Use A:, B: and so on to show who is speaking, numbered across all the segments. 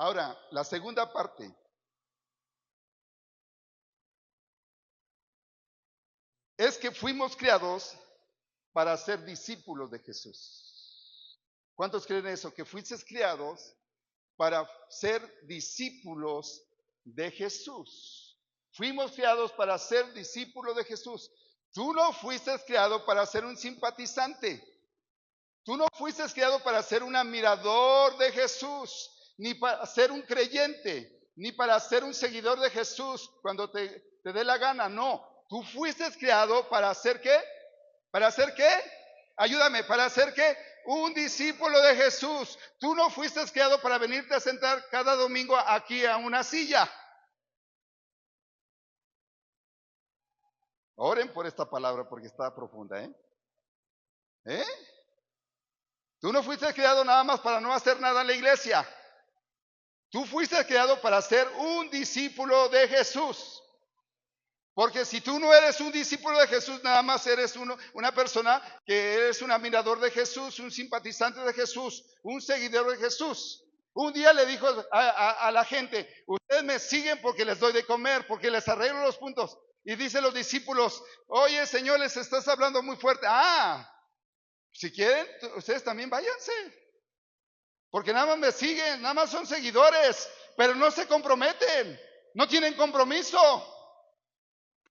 A: Ahora, la segunda parte es que fuimos creados para ser discípulos de Jesús. ¿Cuántos creen eso? Que fuiste creados para ser discípulos de Jesús. Fuimos creados para ser discípulos de Jesús. Tú no fuiste creado para ser un simpatizante. Tú no fuiste creado para ser un admirador de Jesús, ni para ser un creyente, ni para ser un seguidor de Jesús cuando te dé la gana. No, tú fuiste creado para hacer ¿qué? ¿Para hacer qué? Ayúdame, ¿para hacer qué? Un discípulo de Jesús. Tú no fuiste creado para venirte a sentar cada domingo aquí a una silla. Oren por esta palabra porque está profunda, ¿eh? ¿Eh? Tú no fuiste creado nada más para no hacer nada en la iglesia. Tú fuiste creado para ser un discípulo de Jesús. Porque si tú no eres un discípulo de Jesús, nada más eres una persona que eres un admirador de Jesús, un simpatizante de Jesús, un seguidor de Jesús. Un día le dijo a la gente, ustedes me siguen porque les doy de comer, porque les arreglo los puntos. Y dicen los discípulos, oye Señor, les estás hablando muy fuerte. Si quieren, ustedes también váyanse. Porque nada más me siguen, nada más son seguidores, pero no se comprometen, no tienen compromiso.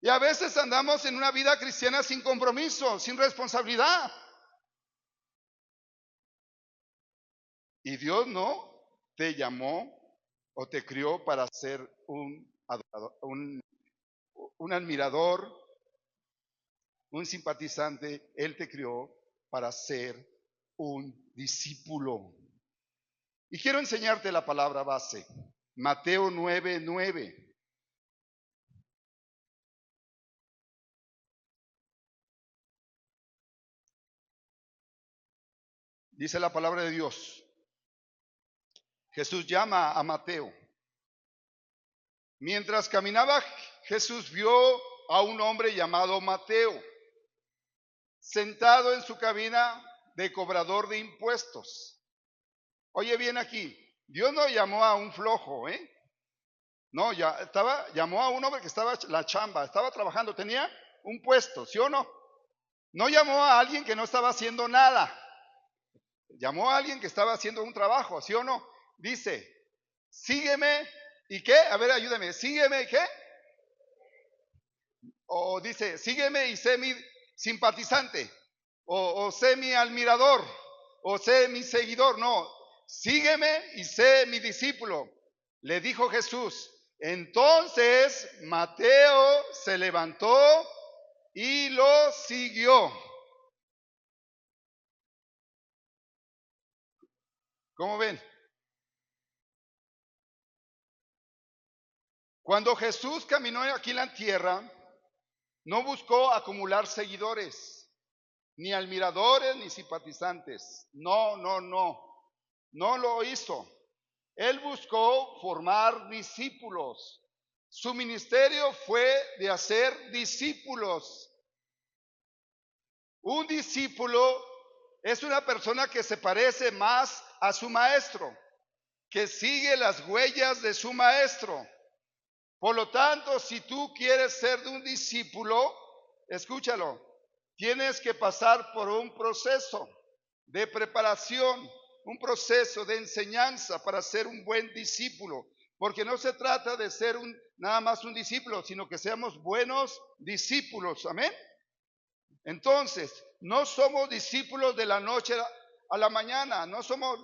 A: Y a veces andamos en una vida cristiana sin compromiso, sin responsabilidad. Y Dios no te llamó o te crió para ser un adorador, un admirador, un simpatizante. Él te crió para ser un discípulo. Y quiero enseñarte la palabra base. Mateo 9:9. Dice la palabra de Dios. Jesús llama a Mateo. Mientras caminaba, Jesús vio a un hombre llamado Mateo, sentado en su cabina de cobrador de impuestos. Oye bien aquí, Dios no llamó a un flojo, ¿eh? No, llamó a un hombre que estaba la chamba, estaba trabajando, tenía un puesto, ¿sí o no? No llamó a alguien que no estaba haciendo nada. Llamó a alguien que estaba haciendo un trabajo, ¿sí o no? Dice, sígueme, ¿y qué? A ver, ayúdame, sígueme, ¿y qué? O dice, sígueme y sé mi simpatizante, o sé mi admirador, o sé mi seguidor. No, sígueme y sé mi discípulo. Le dijo Jesús. Entonces Mateo se levantó y lo siguió. ¿Cómo ven? Cuando Jesús caminó aquí en la tierra, no buscó acumular seguidores, ni admiradores, ni simpatizantes. No, no, no. No lo hizo. Él buscó formar discípulos. Su ministerio fue de hacer discípulos. Un discípulo es una persona que se parece más a su maestro, que sigue las huellas de su maestro. Por lo tanto, si tú quieres ser de un discípulo, escúchalo, tienes que pasar por un proceso de preparación, un proceso de enseñanza para ser un buen discípulo. Porque no se trata de ser nada más un discípulo, sino que seamos buenos discípulos. Amén. Entonces, no somos discípulos de la noche a la mañana, no somos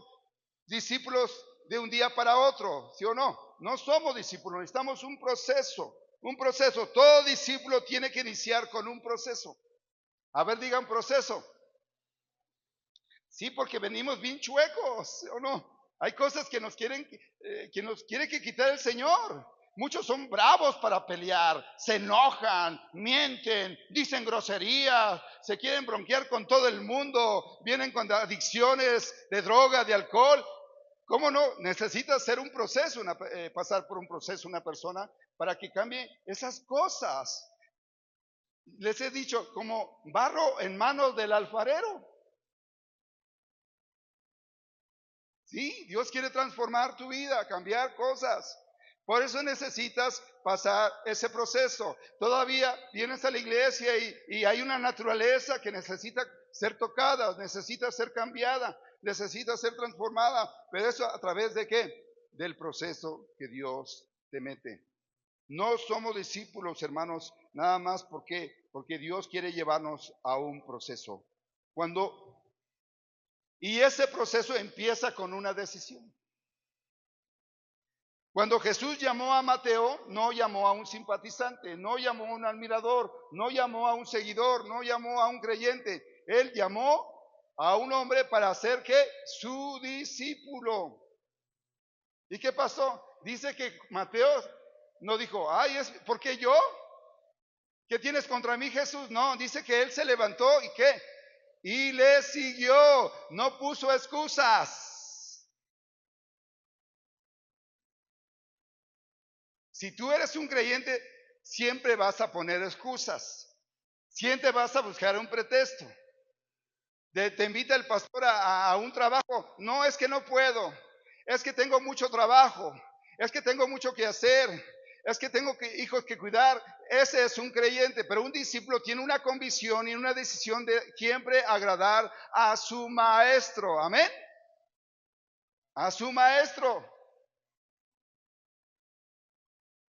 A: discípulos de un día para otro, ¿sí o no? No somos discípulos, necesitamos un proceso, un proceso. Todo discípulo tiene que iniciar con un proceso. A ver, digan proceso. Sí, porque venimos bien chuecos, ¿sí o no? Hay cosas que nos quiere que quitar el Señor. Muchos son bravos para pelear, se enojan, mienten, dicen groserías, se quieren bronquear con todo el mundo, vienen con adicciones de droga, de alcohol. ¿Cómo no? Necesita hacer un proceso, pasar por un proceso una persona para que cambie esas cosas. Les he dicho, como barro en manos del alfarero. Sí, Dios quiere transformar tu vida, cambiar cosas. Por eso necesitas pasar ese proceso. Todavía vienes a la iglesia y hay una naturaleza que necesita ser tocada, necesita ser cambiada, necesita ser transformada. Pero eso a través de qué? Del proceso que Dios te mete. No somos discípulos, hermanos, nada más porque Dios quiere llevarnos a un proceso. Y ese proceso empieza con una decisión. Cuando Jesús llamó a Mateo, no llamó a un simpatizante, no llamó a un admirador, no llamó a un seguidor, no llamó a un creyente. Él llamó a un hombre para hacer ¿qué? Su discípulo. ¿Y qué pasó? Dice que Mateo no dijo, ay, ¿por qué yo? ¿Qué tienes contra mí, Jesús? No, dice que él se levantó y ¿qué? Y le siguió, no puso excusas. Si tú eres un creyente, siempre vas a poner excusas. Siempre vas a buscar un pretexto. Te invita el pastor a un trabajo. No, es que no puedo. Es que tengo mucho trabajo. Es que tengo mucho que hacer. Es que tengo hijos que cuidar. Ese es un creyente, pero un discípulo tiene una convicción y una decisión de siempre agradar a su maestro. Amén. A su maestro.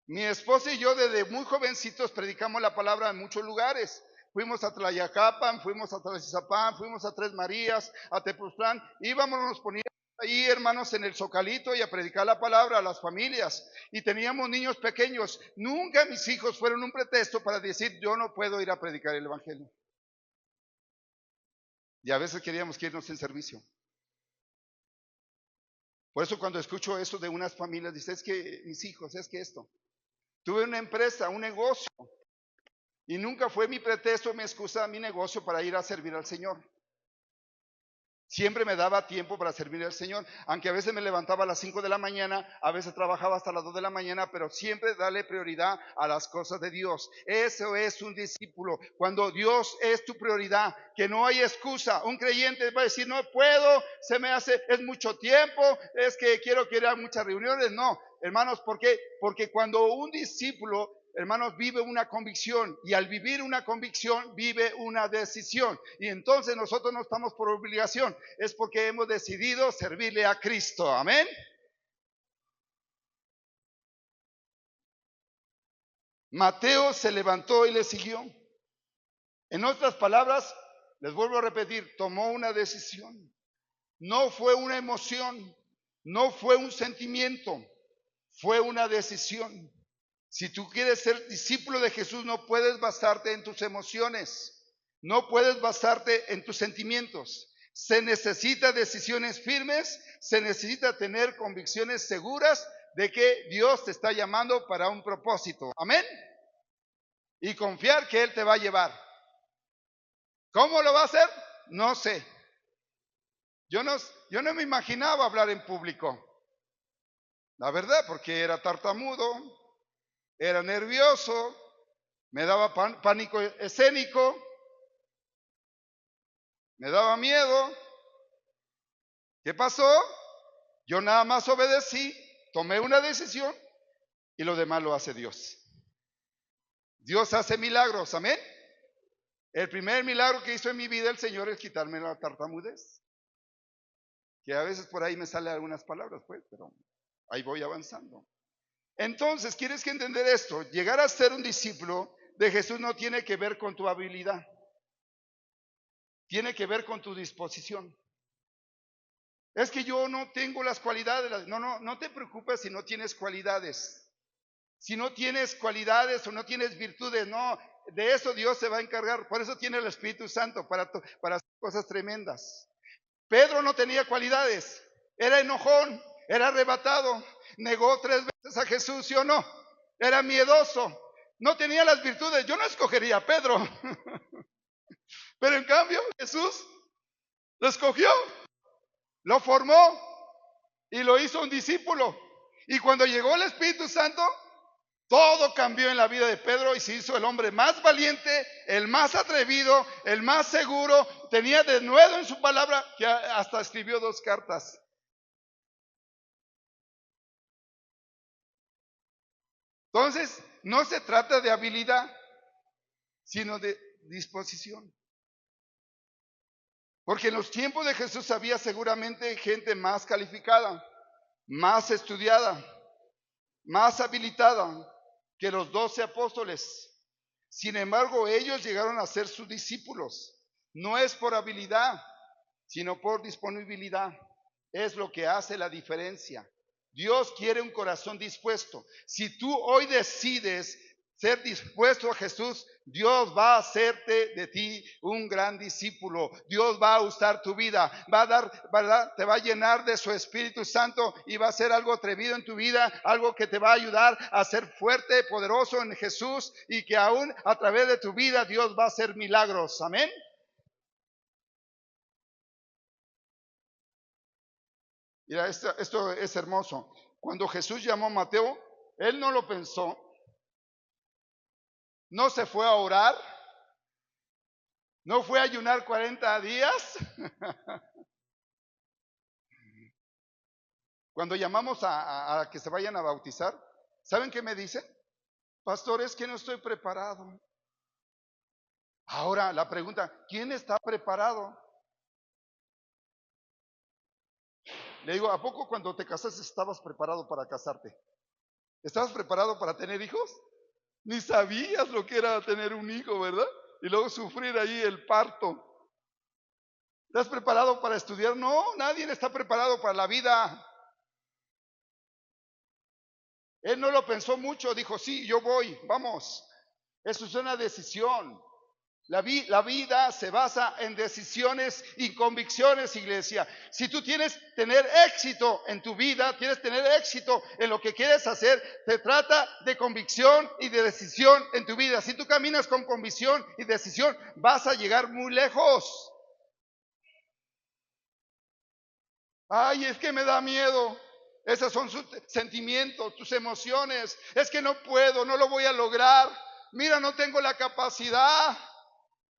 A: Mi esposa y yo desde muy jovencitos predicamos la palabra en muchos lugares. Fuimos a Tlayacapan, fuimos a Tlaxizapán, fuimos a Tres Marías, a Tepoztlán. Íbamos, nos poníamos ahí, hermanos, en el Zocalito y a predicar la palabra a las familias. Y teníamos niños pequeños. Nunca mis hijos fueron un pretexto para decir, yo no puedo ir a predicar el evangelio. Y a veces queríamos que irnos en servicio. Por eso cuando escucho eso de unas familias, dice, es que mis hijos, es que esto. Tuve una empresa, un negocio, y nunca fue mi pretexto, mi excusa, mi negocio para ir a servir al Señor. Siempre me daba tiempo para servir al Señor, aunque a veces me levantaba a las 5 de la mañana, a veces trabajaba hasta las 2 de la mañana, pero siempre darle prioridad a las cosas de Dios. Eso es un discípulo, cuando Dios es tu prioridad, que no hay excusa. Un creyente va a decir, no puedo, se me hace, es mucho tiempo, es que quiero ir a muchas reuniones. No, hermanos, ¿por qué? Porque cuando un discípulo, hermanos, vive una convicción, y al vivir una convicción vive una decisión, y entonces nosotros no estamos por obligación, es porque hemos decidido servirle a Cristo. Amén. Mateo se levantó y le siguió. En otras palabras, les vuelvo a repetir, tomó una decisión. No fue una emoción, no fue un sentimiento, fue una decisión. Si tú quieres ser discípulo de Jesús, no puedes basarte en tus emociones, no puedes basarte en tus sentimientos. Se necesita decisiones firmes, se necesita tener convicciones seguras de que Dios te está llamando para un propósito. Amén. Y confiar que Él te va a llevar. ¿Cómo lo va a hacer? No sé. Yo no me imaginaba hablar en público. La verdad, porque era tartamudo, era nervioso, me daba pánico escénico, me daba miedo. ¿Qué pasó? Yo nada más obedecí, tomé una decisión y lo demás lo hace Dios. Dios hace milagros, amén. El primer milagro que hizo en mi vida el Señor es quitarme la tartamudez. Que a veces por ahí me salen algunas palabras, pues, pero ahí voy avanzando. Entonces, ¿quieres que entender esto? Llegar a ser un discípulo de Jesús no tiene que ver con tu habilidad. Tiene que ver con tu disposición. Es que yo no tengo las cualidades. No te preocupes si no tienes cualidades. Si no tienes cualidades o no tienes virtudes, no, de eso Dios se va a encargar. Por eso tiene el Espíritu Santo para hacer cosas tremendas. Pedro no tenía cualidades, era enojón, era arrebatado, negó 3 veces a Jesús, ¿sí o no? Era miedoso, no tenía las virtudes. Yo no escogería a Pedro, pero en cambio Jesús lo escogió, lo formó y lo hizo un discípulo. Y cuando llegó el Espíritu Santo, todo cambió en la vida de Pedro y se hizo el hombre más valiente, el más atrevido, el más seguro. Tenía denuedo en su palabra, que hasta escribió 2 cartas. Entonces, no se trata de habilidad, sino de disposición. Porque en los tiempos de Jesús había seguramente gente más calificada, más estudiada, más habilitada que los 12 apóstoles. Sin embargo, ellos llegaron a ser sus discípulos. No es por habilidad, sino por disponibilidad. Es lo que hace la diferencia. Dios quiere un corazón dispuesto. Si tú hoy decides ser dispuesto a Jesús, Dios va a hacerte de ti un gran discípulo. Dios va a usar tu vida, va a dar, ¿verdad? Te va a llenar de su Espíritu Santo y va a ser algo atrevido en tu vida, algo que te va a ayudar a ser fuerte, poderoso en Jesús y que aún a través de tu vida Dios va a hacer milagros. Amén. Mira, esto es hermoso. Cuando Jesús llamó a Mateo, él no lo pensó, no se fue a orar, no fue a ayunar 40 días. Cuando llamamos a que se vayan a bautizar, ¿saben qué me dicen? Pastor, es que no estoy preparado. Ahora la pregunta, ¿quién está preparado? Le digo, ¿a poco cuando te casaste estabas preparado para casarte? ¿Estabas preparado para tener hijos? Ni sabías lo que era tener un hijo, ¿verdad? Y luego sufrir ahí el parto. ¿Estás preparado para estudiar? No, nadie está preparado para la vida. Él no lo pensó mucho, dijo, sí, yo voy, vamos. Eso es una decisión. La vida se basa en decisiones y convicciones, iglesia. Si tú tienes tener éxito en tu vida, tienes tener éxito en lo que quieres hacer, se trata de convicción y de decisión en tu vida. Si tú caminas con convicción y decisión, vas a llegar muy lejos. Ay, es que me da miedo. Esos son sus sentimientos, tus emociones. Es que no puedo, no lo voy a lograr. Mira, no tengo la capacidad.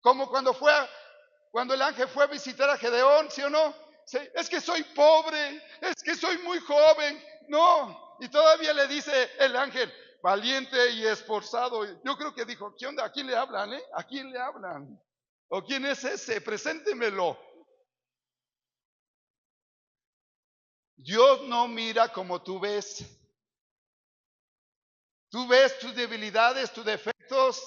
A: Como cuando el ángel fue a visitar a Gedeón, ¿sí o no? Sí, es que soy pobre, es que soy muy joven. No, y todavía le dice el ángel, valiente y esforzado. Yo creo que dijo, ¿qué onda? ¿A quién le hablan, ¿A quién le hablan? ¿O quién es ese? Preséntemelo. Dios no mira como tú ves. Tú ves tus debilidades, tus defectos,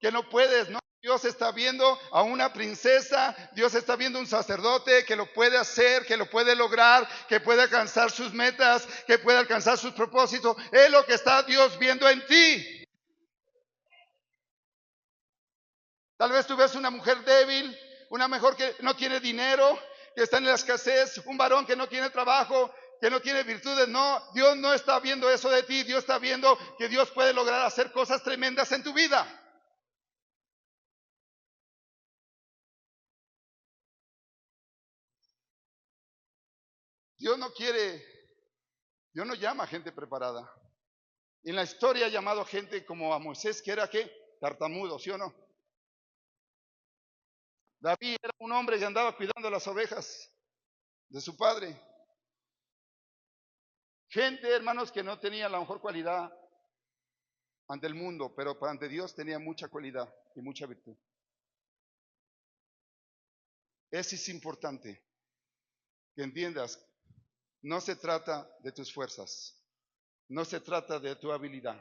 A: que no puedes, ¿no? Dios está viendo a una princesa, Dios está viendo a un sacerdote que lo puede hacer, que lo puede lograr, que puede alcanzar sus metas, que puede alcanzar sus propósitos. Es lo que está Dios viendo en ti. Tal vez tú ves una mujer débil, una mujer que no tiene dinero, que está en la escasez, un varón que no tiene trabajo, que no tiene virtudes. No, Dios no está viendo eso de ti. Dios está viendo que Dios puede lograr hacer cosas tremendas en tu vida. Dios no quiere, Dios no llama a gente preparada. En la historia ha llamado a gente como a Moisés, que era ¿qué? Tartamudo, ¿sí o no? David era un hombre que andaba cuidando las ovejas de su padre. Gente, hermanos, que no tenía la mejor cualidad ante el mundo, pero ante Dios tenía mucha cualidad y mucha virtud. Eso es importante que entiendas. No se trata de tus fuerzas, no se trata de tu habilidad.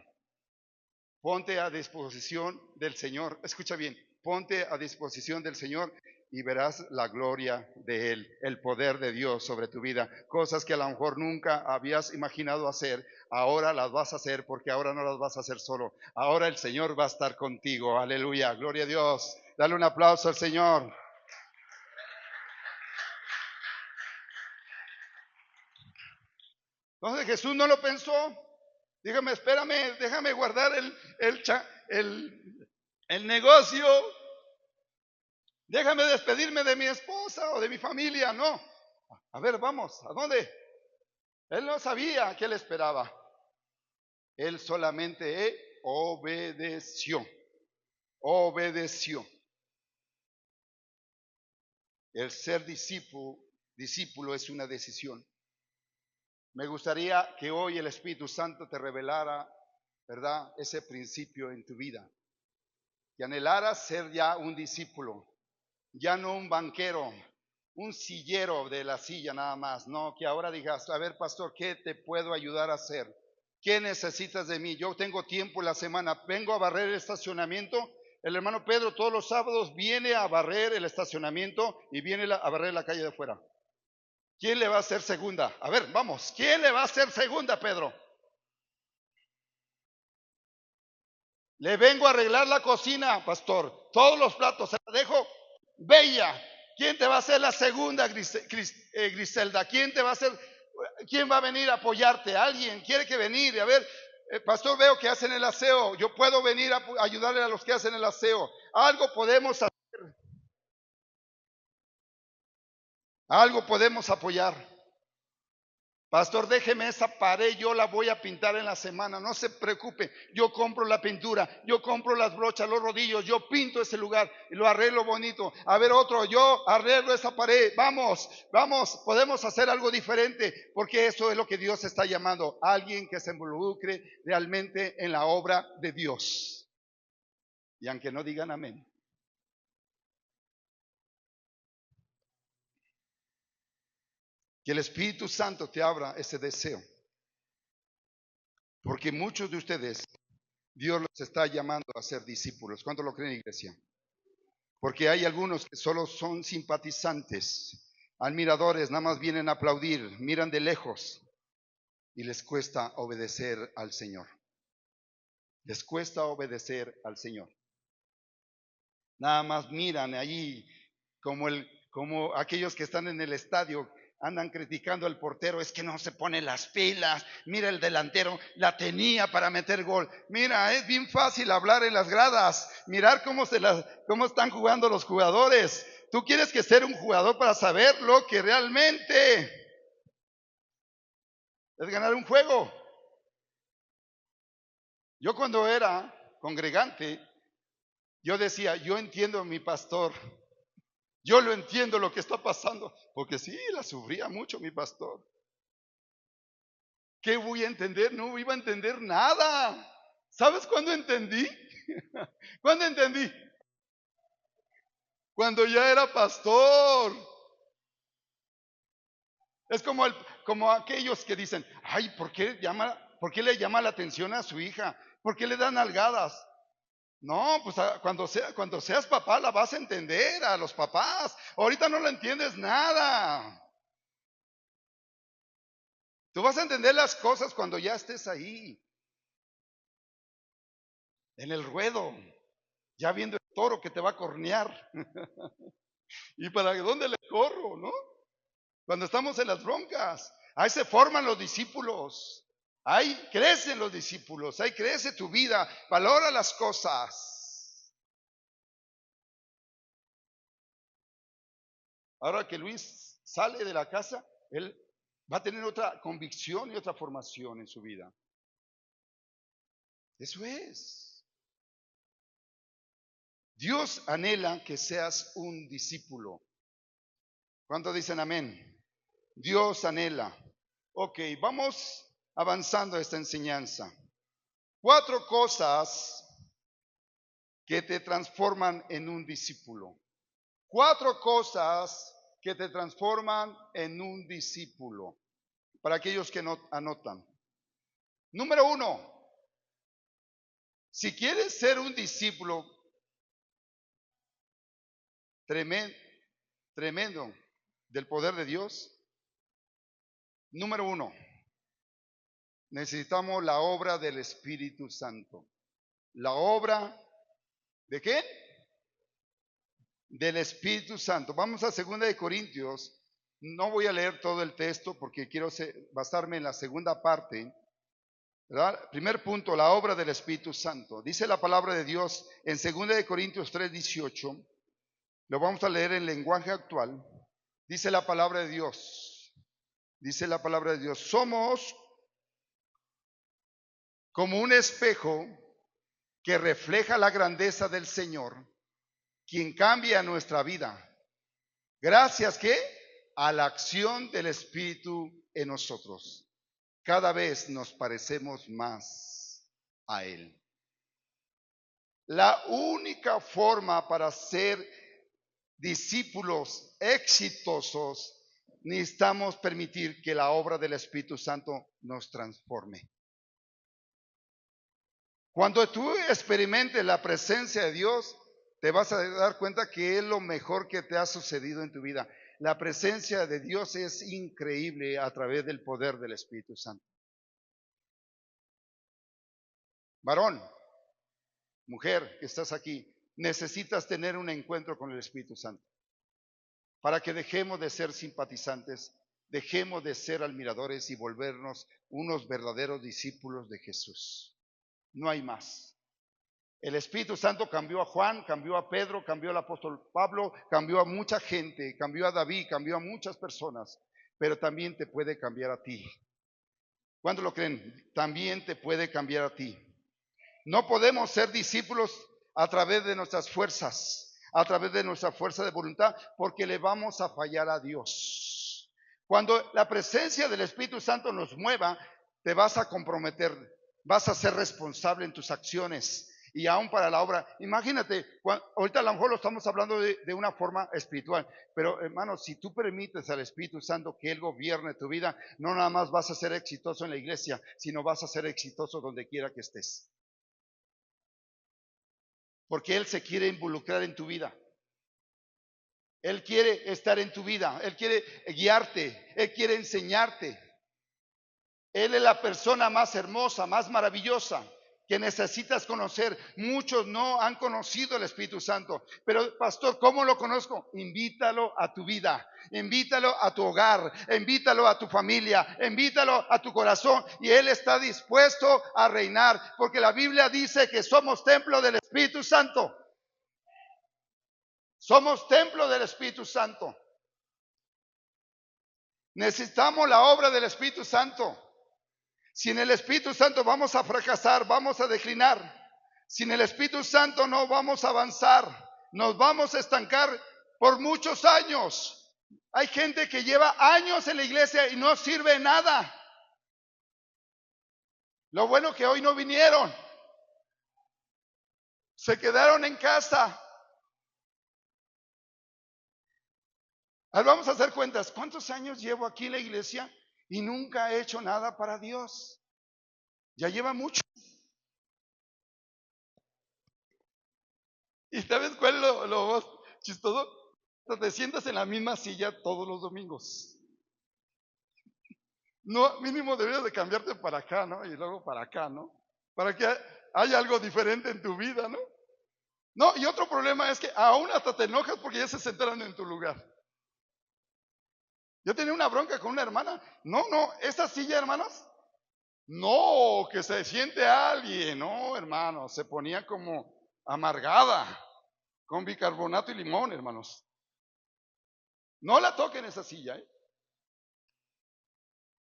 A: Ponte a disposición del Señor. Escucha bien, ponte a disposición del Señor y verás la gloria de Él, el poder de Dios sobre tu vida. Cosas que a lo mejor nunca habías imaginado hacer, ahora las vas a hacer porque ahora no las vas a hacer solo. Ahora el Señor va a estar contigo. Aleluya, gloria a Dios. Dale un aplauso al Señor. Entonces Jesús no lo pensó. Dígame, espérame, déjame guardar el negocio. Déjame despedirme de mi esposa o de mi familia. No. A ver, vamos, ¿a dónde? Él no sabía qué le esperaba. Él solamente obedeció. Obedeció. El ser discípulo es una decisión. Me gustaría que hoy el Espíritu Santo te revelara ¿verdad? Ese principio en tu vida. Que anhelaras ser ya un discípulo, ya no un banquero, un sillero de la silla nada más. No, que ahora digas, a ver, pastor, ¿qué te puedo ayudar a hacer? ¿Qué necesitas de mí? Yo tengo tiempo en la semana, vengo a barrer el estacionamiento. El hermano Pedro todos los sábados viene a barrer el estacionamiento y viene a barrer la calle de afuera. ¿Quién le va a hacer segunda? A ver, vamos, ¿quién le va a hacer segunda, Pedro? Le vengo a arreglar la cocina, pastor. Todos los platos se la dejo bella. ¿Quién te va a hacer la segunda, Griselda? ¿Quién te va a hacer? ¿Quién va a venir a apoyarte? ¿Alguien quiere que venir? A ver, pastor, veo que hacen el aseo. Yo puedo venir a ayudarle a los que hacen el aseo. Algo podemos hacer. Algo podemos apoyar. Pastor, déjeme esa pared, yo la voy a pintar en la semana, no se preocupe, yo compro la pintura, yo compro las brochas, los rodillos, yo pinto ese lugar y lo arreglo bonito. A ver otro, yo arreglo esa pared, vamos, podemos hacer algo diferente, porque eso es lo que Dios está llamando, alguien que se involucre realmente en la obra de Dios. Y aunque no digan amén. Que el Espíritu Santo te abra ese deseo. Porque muchos de ustedes, Dios los está llamando a ser discípulos. ¿Cuánto lo creen, iglesia? Porque hay algunos que solo son simpatizantes, admiradores, nada más vienen a aplaudir, miran de lejos y les cuesta obedecer al Señor. Les cuesta obedecer al Señor. Nada más miran allí como aquellos que están en el estadio andan criticando al portero, es que no se pone las pilas, mira el delantero, la tenía para meter gol. Mira, es bien fácil hablar en las gradas, mirar cómo están jugando los jugadores. Tú quieres que ser un jugador para saber lo que realmente es ganar un juego. Yo cuando era congregante, yo decía, yo entiendo a mi pastor. Yo lo entiendo lo que está pasando, porque sí, la sufría mucho mi pastor. ¿Qué voy a entender? No iba a entender nada. ¿Sabes cuándo entendí? ¿Cuándo entendí? Cuando ya era pastor. Es como aquellos que dicen, ay, ¿por qué le llama la atención a su hija? ¿Por qué le dan nalgadas? No, pues cuando seas papá la vas a entender a los papás. Ahorita no la entiendes nada. Tú vas a entender las cosas cuando ya estés ahí, en el ruedo, ya viendo el toro que te va a cornear. ¿Y para dónde le corro, no? Cuando estamos en las broncas, ahí se forman los discípulos, ahí crecen los discípulos, ahí crece tu vida, valora las cosas. Ahora que Luis sale de la casa, él va a tener otra convicción y otra formación en su vida. Eso es. Dios anhela que seas un discípulo. ¿Cuántos dicen amén? Dios anhela. Ok, vamos avanzando esta enseñanza. 4 cosas que te transforman en un discípulo. 4 cosas que te transforman en un discípulo. Para aquellos que no anotan. Número 1, si quieres ser un discípulo tremendo del poder de Dios, número 1, necesitamos la obra del Espíritu Santo. La obra ¿de qué? Del Espíritu Santo. Vamos a 2 Corintios. No voy a leer todo el texto porque quiero basarme en la segunda parte. ¿Verdad? Primer punto, la obra del Espíritu Santo. Dice la palabra de Dios en 2 Corintios 3:18. Lo vamos a leer en lenguaje actual. Dice la palabra de Dios. Dice la palabra de Dios. Somos como un espejo que refleja la grandeza del Señor, quien cambia nuestra vida. Gracias ¿qué? A la acción del Espíritu en nosotros. Cada vez nos parecemos más a Él. La única forma para ser discípulos exitosos, necesitamos permitir que la obra del Espíritu Santo nos transforme. Cuando tú experimentes la presencia de Dios, te vas a dar cuenta que es lo mejor que te ha sucedido en tu vida. La presencia de Dios es increíble a través del poder del Espíritu Santo. Varón, mujer que estás aquí, necesitas tener un encuentro con el Espíritu Santo para que dejemos de ser simpatizantes, dejemos de ser admiradores y volvernos unos verdaderos discípulos de Jesús. No hay más. El Espíritu Santo cambió a Juan, cambió a Pedro, cambió al apóstol Pablo, cambió a mucha gente, cambió a David, cambió a muchas personas, pero también te puede cambiar a ti. ¿Cuántos lo creen? También te puede cambiar a ti. No podemos ser discípulos a través de nuestras fuerzas, a través de nuestra fuerza de voluntad, porque le vamos a fallar a Dios. Cuando la presencia del Espíritu Santo nos mueva, te vas a comprometer, vas a ser responsable en tus acciones y aún para la obra. Imagínate, ahorita a lo mejor lo estamos hablando de una forma espiritual, pero hermano, si tú permites al Espíritu Santo que Él gobierne tu vida, no nada más vas a ser exitoso en la iglesia, sino vas a ser exitoso donde quiera que estés. Porque Él se quiere involucrar en tu vida. Él quiere estar en tu vida. Él quiere guiarte. Él quiere enseñarte. Él es la persona más hermosa, más maravillosa que necesitas conocer. Muchos no han conocido el Espíritu Santo. Pero, pastor, ¿cómo lo conozco? Invítalo a tu vida. Invítalo a tu hogar. Invítalo a tu familia. Invítalo a tu corazón. Y Él está dispuesto a reinar. Porque la Biblia dice que somos templo del Espíritu Santo. Somos templo del Espíritu Santo. Necesitamos la obra del Espíritu Santo. Sin el Espíritu Santo vamos a fracasar, vamos a declinar. Sin el Espíritu Santo no vamos a avanzar. Nos vamos a estancar por muchos años. Hay gente que lleva años en la iglesia y no sirve nada. Lo bueno que hoy no vinieron. Se quedaron en casa. Vamos a hacer cuentas. ¿Cuántos años llevo aquí en la iglesia y nunca he hecho nada para Dios? Ya lleva mucho. ¿Y sabes cuál es lo más chistoso? Te sientas en la misma silla todos los domingos. No, mínimo deberías de cambiarte para acá, ¿no? Y luego para acá, ¿no? Para que haya algo diferente en tu vida, ¿no? No, y otro problema es que aún hasta te enojas porque ya se sentaron en tu lugar. Yo tenía una bronca con una hermana. No, esa silla, hermanos. No, que se siente alguien. No, hermano, se ponía como amargada con bicarbonato y limón, hermanos. No la toquen esa silla, ¿eh?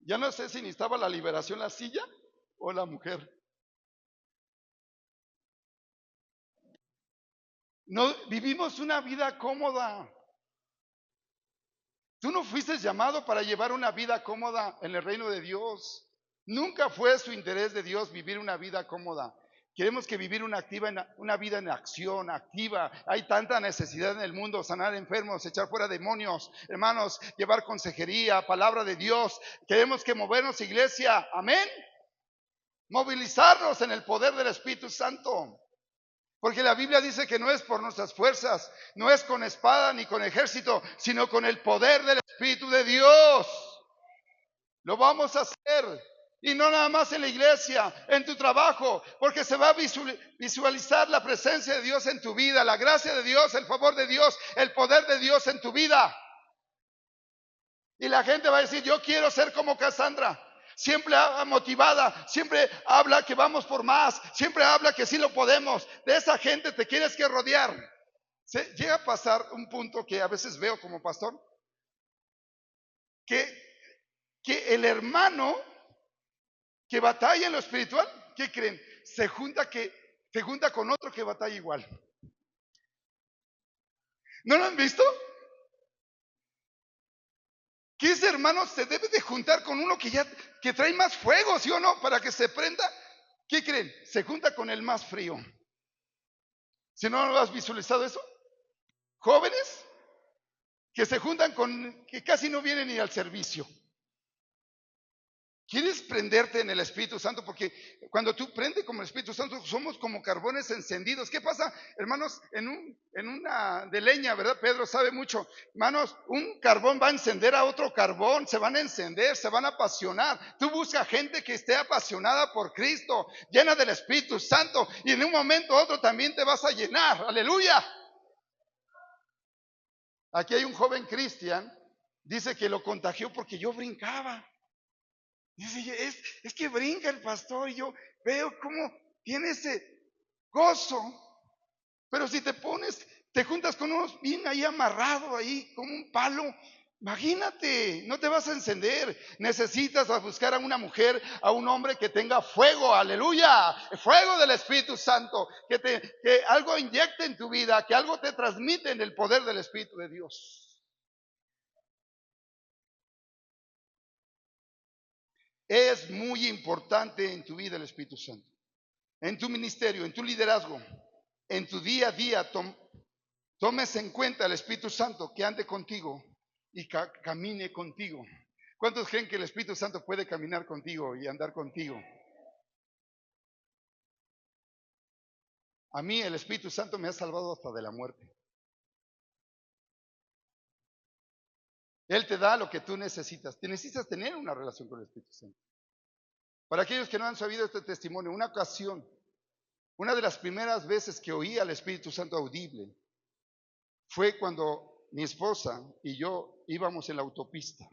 A: Ya no sé si necesitaba la liberación la silla o la mujer. No, vivimos una vida cómoda. Tú no fuiste llamado para llevar una vida cómoda en el reino de Dios. Nunca fue su interés de Dios vivir una vida cómoda. Queremos que vivir una vida en acción, activa. Hay tanta necesidad en el mundo, sanar enfermos, echar fuera demonios, hermanos, llevar consejería, palabra de Dios. Queremos que movernos, iglesia, amén. Movilizarnos en el poder del Espíritu Santo. Porque la Biblia dice que no es por nuestras fuerzas, no es con espada ni con ejército, sino con el poder del Espíritu de Dios. Lo vamos a hacer. Y no nada más en la iglesia, en tu trabajo, porque se va a visualizar la presencia de Dios en tu vida, la gracia de Dios, el favor de Dios, el poder de Dios en tu vida. Y la gente va a decir, yo quiero ser como Cassandra. Siempre motivada, siempre habla que vamos por más, siempre habla que sí lo podemos. De esa gente te tienes que rodear. Llega a pasar un punto que a veces veo como pastor, que el hermano que batalla en lo espiritual, ¿qué creen? Se junta con otro que batalla igual. ¿No lo han visto? Que ese hermano se debe de juntar con uno que trae más fuego, ¿sí o no? Para que se prenda. ¿Qué creen? Se junta con el más frío. Si no lo has visualizado eso, jóvenes que se juntan con que casi no vienen ni al servicio. ¿Quieres prenderte en el Espíritu Santo? Porque cuando tú prendes como el Espíritu Santo, somos como carbones encendidos. ¿Qué pasa, hermanos? En una de leña, ¿verdad? Pedro sabe mucho. Hermanos, un carbón va a encender a otro carbón, se van a encender, se van a apasionar. Tú buscas gente que esté apasionada por Cristo, llena del Espíritu Santo, y en un momento u otro también te vas a llenar. ¡Aleluya! Aquí hay un joven cristiano, dice que lo contagió porque yo brincaba. Dice, es que brinca el pastor y yo veo cómo tiene ese gozo. Pero si te juntas con unos bien ahí amarrado, ahí como un palo, imagínate, no te vas a encender. Necesitas buscar a una mujer, a un hombre que tenga fuego, aleluya, fuego del Espíritu Santo, que algo inyecte en tu vida, que algo te transmite en el poder del Espíritu de Dios. Es muy importante en tu vida el Espíritu Santo, en tu ministerio, en tu liderazgo, en tu día a día. Tomes en cuenta el Espíritu Santo que ande contigo y camine contigo. ¿Cuántos creen que el Espíritu Santo puede caminar contigo y andar contigo? A mí el Espíritu Santo me ha salvado hasta de la muerte. Él te da lo que tú necesitas. Te necesitas tener una relación con el Espíritu Santo. Para aquellos que no han sabido este testimonio, una ocasión, una de las primeras veces que oí al Espíritu Santo audible fue cuando mi esposa y yo íbamos en la autopista.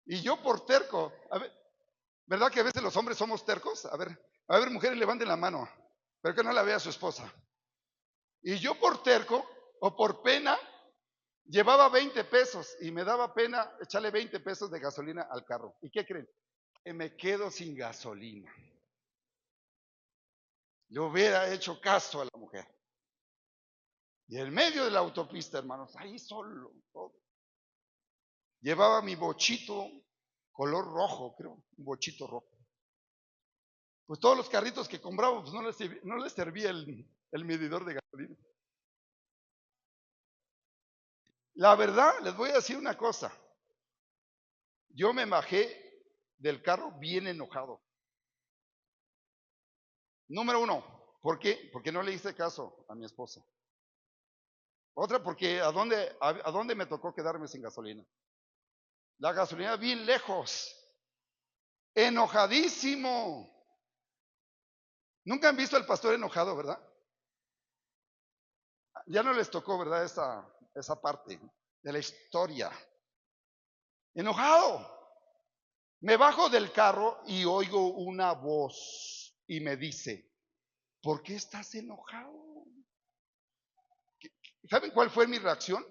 A: Y yo por terco, a ver, ¿verdad que a veces los hombres somos tercos? A ver, mujeres, levanten la mano, pero que no la vea su esposa. Y yo por terco o por pena llevaba 20 pesos y me daba pena echarle 20 pesos de gasolina al carro. ¿Y qué creen? Que me quedo sin gasolina. Le hubiera hecho caso a la mujer. Y en medio de la autopista, hermanos, ahí solo, todo. Llevaba mi bochito color rojo, creo, un bochito rojo. Pues todos los carritos que compraba, pues no les servía el medidor de gasolina. La verdad, les voy a decir una cosa. Yo me bajé del carro bien enojado. Número uno, ¿por qué? Porque no le hice caso a mi esposa. Otra, porque ¿a dónde me tocó quedarme sin gasolina? La gasolina bien lejos. Enojadísimo. Nunca han visto al pastor enojado, ¿verdad? Ya no les tocó, ¿verdad? Esa parte de la historia. Enojado. Me bajo del carro y oigo una voz y me dice, ¿por qué estás enojado? ¿Saben cuál fue mi reacción?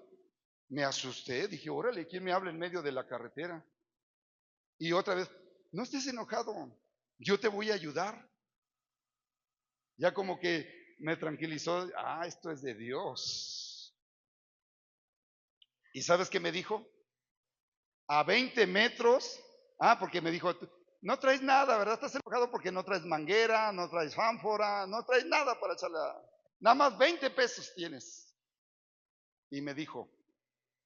A: Me asusté, dije, órale, ¿quién me habla en medio de la carretera? Y otra vez, no estés enojado, yo te voy a ayudar. Ya como que me tranquilizó, esto es de Dios. ¿Y sabes qué me dijo? A 20 metros, porque me dijo, no traes nada, ¿verdad? Estás enojado porque no traes manguera, no traes ánfora, no traes nada para echarle. Nada más 20 pesos tienes. Y me dijo,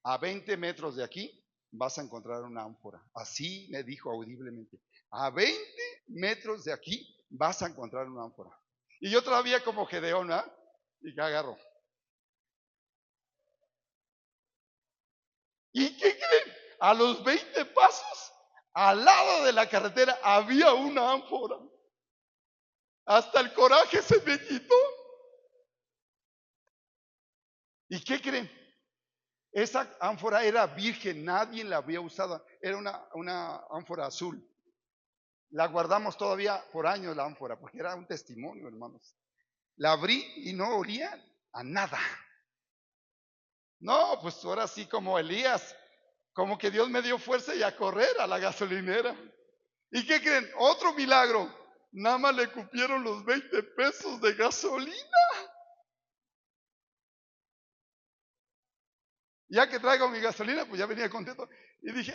A: a 20 metros de aquí vas a encontrar una ánfora. Así me dijo audiblemente. A 20 metros de aquí vas a encontrar una ánfora. Y yo todavía como Gedeón, y que agarro. ¿Y qué creen? A los 20 pasos, al lado de la carretera, había una ánfora. Hasta el coraje se me quitó. ¿Y qué creen? Esa ánfora era virgen, nadie la había usado. Era una ánfora azul. La guardamos todavía por años la ánfora, porque era un testimonio, hermanos. La abrí y no olía a nada. No, pues ahora sí como Elías, como que Dios me dio fuerza y a correr a la gasolinera. ¿Y qué creen? Otro milagro. Nada más le cupieron los 20 pesos de gasolina. Ya que traigo mi gasolina, pues ya venía contento. Y dije,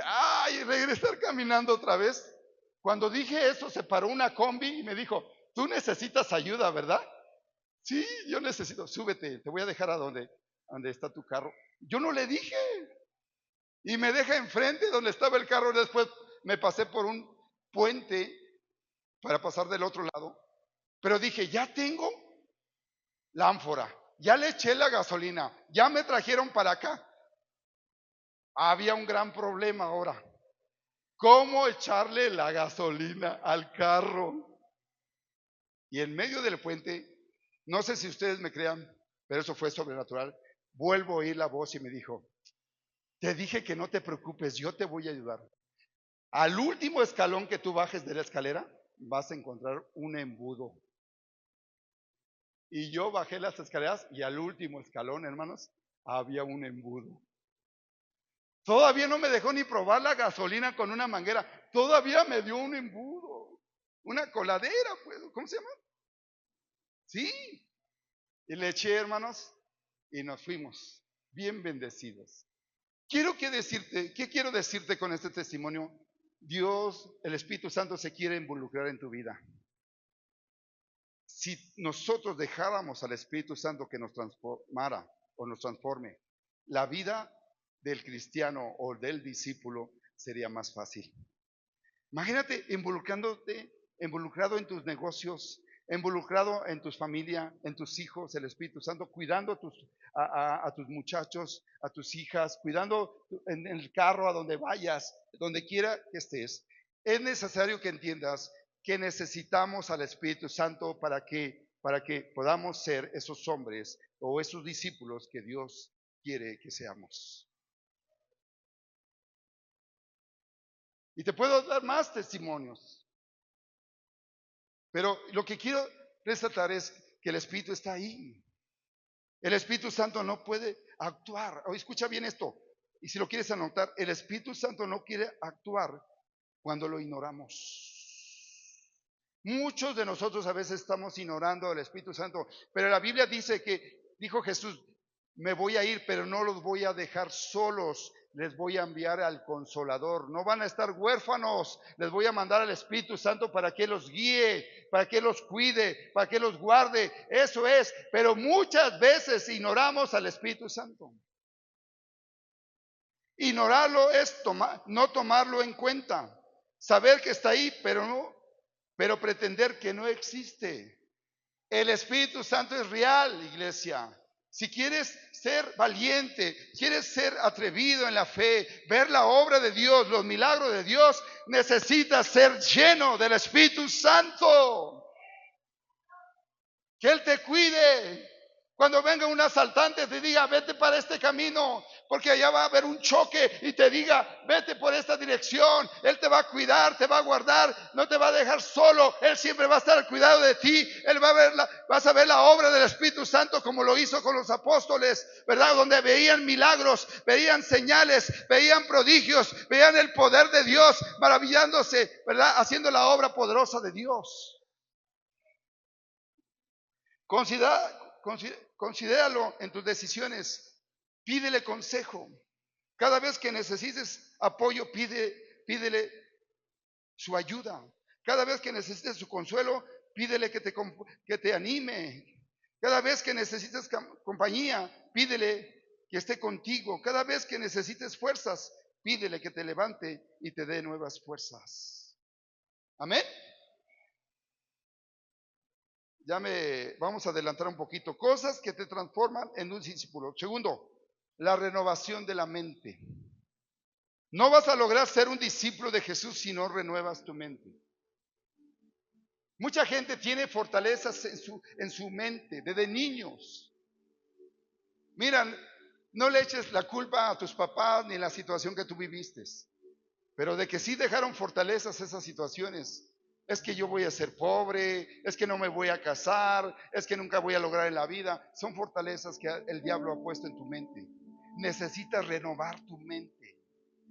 A: regresar caminando otra vez. Cuando dije eso, se paró una combi y me dijo, tú necesitas ayuda, ¿verdad? Sí, yo necesito, súbete, te voy a dejar a donde está tu carro. Yo no le dije. Y me deja enfrente donde estaba el carro. Después me pasé por un puente para pasar del otro lado. Pero dije, ya tengo la ánfora, ya le eché la gasolina, ya me trajeron para acá. Había un gran problema ahora. ¿Cómo echarle la gasolina al carro? Y en medio del puente, no sé si ustedes me crean, pero eso fue sobrenatural. Vuelvo a oír la voz y me dijo, te dije que no te preocupes, yo te voy a ayudar. Al último escalón que tú bajes de la escalera, vas a encontrar un embudo. Y yo bajé las escaleras y al último escalón, hermanos, había un embudo. Todavía no me dejó ni probar la gasolina con una manguera. Todavía me dio un embudo. Una coladera, pues. ¿Cómo se llama? Sí. Y le eché, hermanos, y nos fuimos bien bendecidos. ¿Qué quiero decirte con este testimonio? Dios, el Espíritu Santo se quiere involucrar en tu vida. Si nosotros dejáramos al Espíritu Santo que nos transformara o nos transforme, la vida del cristiano o del discípulo sería más fácil. Imagínate involucrado en tus negocios, involucrado en tu familia, en tus hijos, el Espíritu Santo, cuidando a tus muchachos, a tus hijas, cuidando en el carro a donde vayas, donde quiera que estés. Es necesario que entiendas que necesitamos al Espíritu Santo para que podamos ser esos hombres o esos discípulos que Dios quiere que seamos. Y te puedo dar más testimonios. Pero lo que quiero resaltar es que el Espíritu está ahí. El Espíritu Santo no puede actuar. Escucha bien esto. Y si lo quieres anotar, el Espíritu Santo no quiere actuar cuando lo ignoramos. Muchos de nosotros a veces estamos ignorando al Espíritu Santo. Pero la Biblia dijo Jesús, me voy a ir, pero no los voy a dejar solos. Les voy a enviar al Consolador. No van a estar huérfanos. Les voy a mandar al Espíritu Santo para que los guíe, para que los cuide, para que los guarde. Eso es. Pero muchas veces ignoramos al Espíritu Santo. Ignorarlo es no tomarlo en cuenta. Saber que está ahí, pero pretender que no existe. El Espíritu Santo es real, iglesia. Si quieres ser valiente, quieres ser atrevido en la fe, ver la obra de Dios, los milagros de Dios, necesitas ser lleno del Espíritu Santo. Que Él te cuide. Cuando venga un asaltante te diga, vete para este camino, porque allá va a haber un choque, y te diga, vete por esta dirección. Él te va a cuidar, te va a guardar, no te va a dejar solo. Él siempre va a estar al cuidado de ti. Él vas a ver la obra del Espíritu Santo como lo hizo con los apóstoles, ¿verdad? Donde veían milagros, veían señales, veían prodigios, veían el poder de Dios, maravillándose, ¿verdad? Haciendo la obra poderosa de Dios. Considéralo en tus decisiones. Pídele consejo. Cada vez que necesites apoyo, pídele su ayuda. Cada vez que necesites su consuelo, pídele que te anime. Cada vez que necesites compañía, pídele que esté contigo. Cada vez que necesites fuerzas, pídele que te levante y te dé nuevas fuerzas. Amén. Vamos a adelantar un poquito. Cosas que te transforman en un discípulo. Segundo, la renovación de la mente. No vas a lograr ser un discípulo de Jesús si no renuevas tu mente. Mucha gente tiene fortalezas en su mente desde niños. Mira, no le eches la culpa a tus papás ni la situación que tú viviste, pero de que sí dejaron fortalezas esas situaciones. Es que yo voy a ser pobre, es que no me voy a casar, es que nunca voy a lograr en la vida. Son fortalezas que el diablo ha puesto en tu mente. Necesitas renovar tu mente,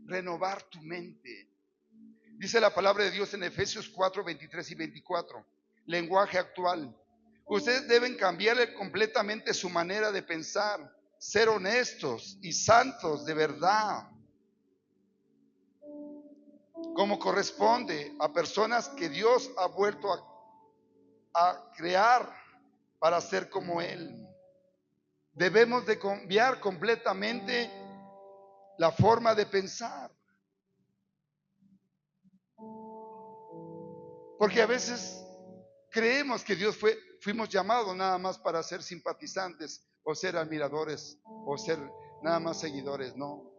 A: renovar tu mente. Dice la palabra de Dios en Efesios 4, 23 y 24, lenguaje actual. Ustedes deben cambiar completamente su manera de pensar, ser honestos y santos de verdad. como corresponde a personas que Dios ha vuelto a crear para ser como Él. Debemos de cambiar completamente la forma de pensar. Porque a veces creemos que fuimos llamados nada más para ser simpatizantes o ser admiradores o ser nada más seguidores, no.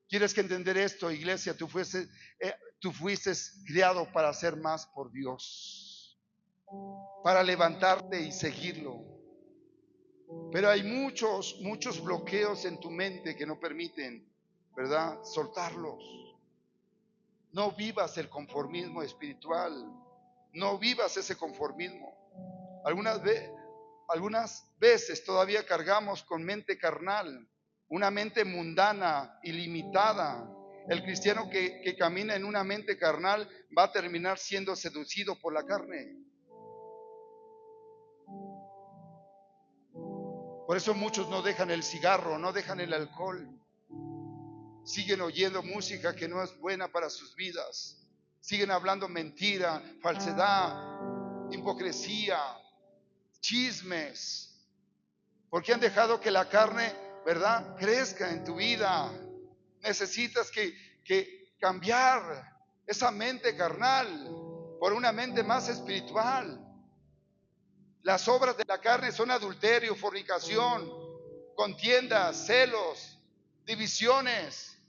A: Tienes que entender esto, iglesia, tú fuiste criado para hacer más por Dios, para levantarte y seguirlo. Pero hay muchos bloqueos en tu mente que no permiten, ¿verdad?, soltarlos. No vivas el conformismo espiritual, no vivas ese conformismo. Algunas veces todavía cargamos con mente carnal, una mente mundana, ilimitada. El cristiano que camina en una mente carnal va a terminar siendo seducido por la carne. Por eso muchos no dejan el cigarro, no dejan el alcohol. Siguen oyendo música que no es buena para sus vidas. Siguen hablando mentira, falsedad, hipocresía, chismes. Porque han dejado que la carne, ¿verdad?, crezca en tu vida. Necesitas que cambiar esa mente carnal por una mente más espiritual. Las obras de la carne son adulterio, fornicación, contiendas, celos, divisiones,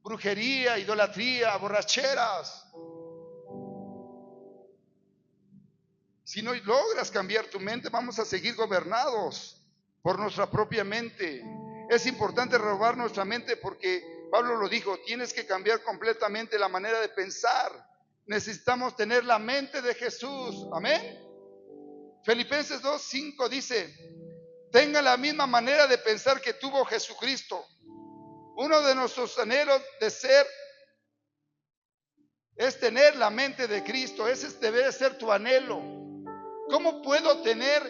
A: brujería, idolatría, borracheras. Si no logras cambiar tu mente, vamos a seguir gobernados por nuestra propia mente. Es importante renovar nuestra mente porque Pablo lo dijo, tienes que cambiar completamente la manera de pensar. Necesitamos tener la mente de Jesús. Amén. Filipenses 2:5 dice, tenga la misma manera de pensar que tuvo Jesucristo. Uno de nuestros anhelos de ser es tener la mente de Cristo. Ese debe ser tu anhelo. ¿Cómo puedo tener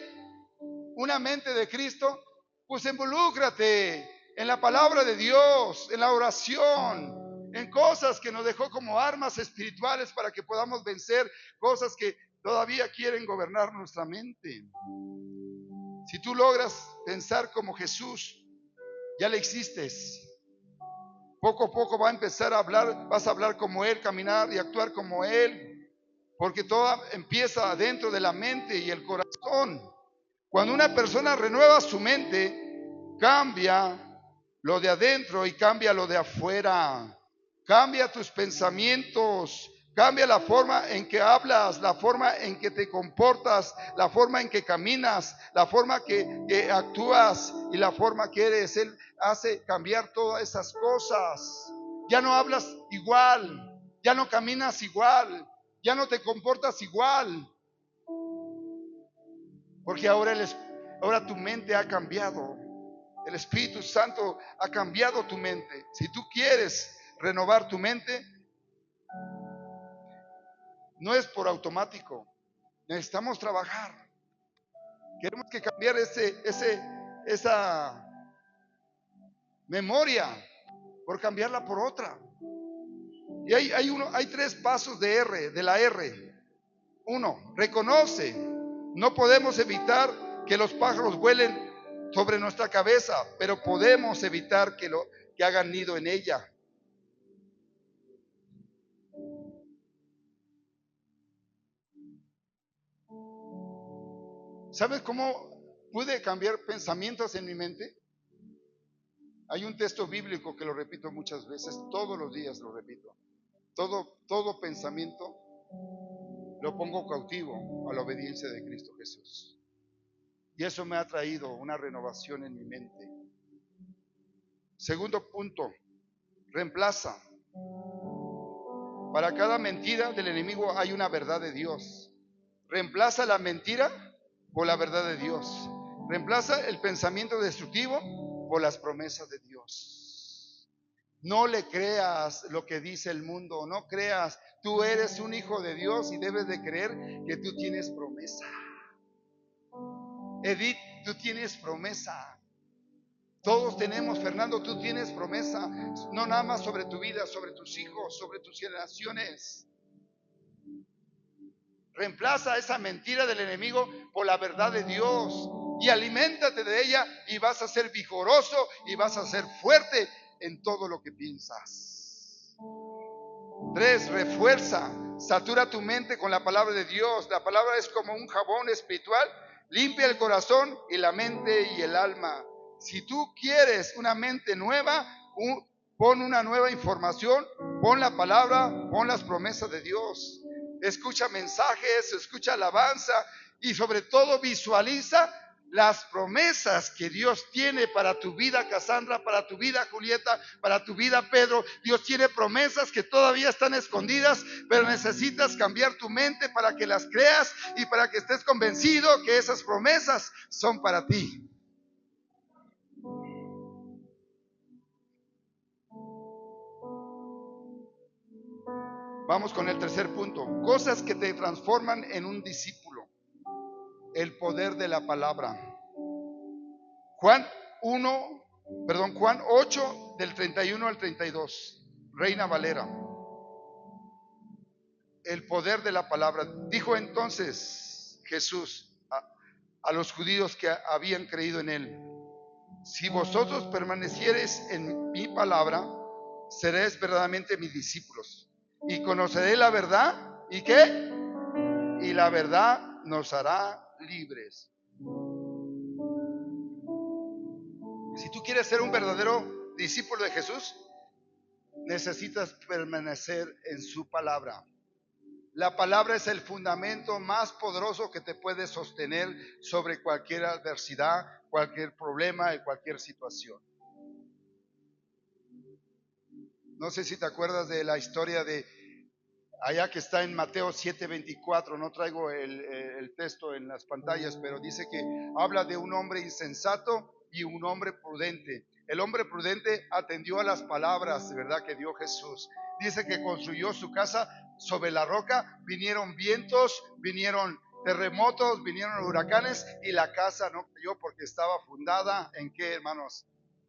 A: una mente de Cristo? Pues involúcrate en la palabra de Dios, en la oración, en cosas que nos dejó como armas espirituales para que podamos vencer cosas que todavía quieren gobernar nuestra mente. Si tú logras pensar como Jesús, ya le existes. Poco a poco va a empezar a hablar, vas a hablar como Él, caminar y actuar como Él, porque todo empieza dentro de la mente y el corazón. Cuando una persona renueva su mente, cambia lo de adentro y cambia lo de afuera. Cambia tus pensamientos, cambia la forma en que hablas, la forma en que te comportas, la forma en que caminas, la forma que actúas y la forma que eres. Él hace cambiar todas esas cosas. Ya no hablas igual, ya no caminas igual, ya no te comportas igual. Porque ahora tu mente ha cambiado. El Espíritu Santo ha cambiado tu mente. Si tú quieres renovar tu mente, no es por automático. Necesitamos trabajar. Queremos que cambiar esa memoria por cambiarla por otra. Y hay 3 pasos de la R. 1, reconoce. No podemos evitar que los pájaros vuelen sobre nuestra cabeza, pero podemos evitar que hagan nido en ella. ¿Sabes cómo pude cambiar pensamientos en mi mente? Hay un texto bíblico que lo repito muchas veces, todos los días lo repito. Todo pensamiento lo pongo cautivo a la obediencia de Cristo Jesús. Y eso me ha traído una renovación en mi mente. Segundo punto, reemplaza. Para cada mentira del enemigo hay una verdad de Dios. Reemplaza la mentira por la verdad de Dios. Reemplaza el pensamiento destructivo por las promesas de Dios. No le creas lo que dice el mundo, no creas. Tú eres un hijo de Dios y debes de creer que tú tienes promesa. Edith, tú tienes promesa. Todos tenemos, Fernando, tú tienes promesa, no nada más sobre tu vida, sobre tus hijos, sobre tus generaciones. Reemplaza esa mentira del enemigo por la verdad de Dios y aliméntate de ella y vas a ser vigoroso y vas a ser fuerte en todo lo que piensas. 3, refuerza, satura tu mente con la palabra de Dios. La palabra es como un jabón espiritual, limpia el corazón y la mente y el alma. Si tú quieres una mente nueva, pon una nueva información, pon la palabra, pon las promesas de Dios. Escucha mensajes, escucha alabanza y sobre todo visualiza las promesas que Dios tiene para tu vida, Cassandra, para tu vida, Julieta, para tu vida, Pedro. Dios tiene promesas que todavía están escondidas, pero necesitas cambiar tu mente para que las creas y para que estés convencido que esas promesas son para ti. Vamos con el tercer punto. Cosas que te transforman en un discípulo. El poder de la palabra. Juan 8 del 31 al 32. Reina Valera. El poder de la palabra. Dijo entonces Jesús a los judíos que habían creído en él: si vosotros permaneciereis en mi palabra, seréis verdaderamente mis discípulos y conoceréis la verdad. ¿Y qué? Y la verdad nos hará libres. Si tú quieres ser un verdadero discípulo de Jesús, necesitas permanecer en su palabra. La palabra es el fundamento más poderoso que te puede sostener sobre cualquier adversidad, cualquier problema y cualquier situación. No sé si te acuerdas de la historia de allá que está en Mateo 7:24, no traigo el texto en las pantallas, pero dice que habla de un hombre insensato y un hombre prudente. El hombre prudente atendió a las palabras, ¿verdad?, que dio Jesús. Dice que construyó su casa sobre la roca, vinieron vientos, vinieron terremotos, vinieron huracanes y la casa no cayó porque estaba fundada ¿en qué, hermanos?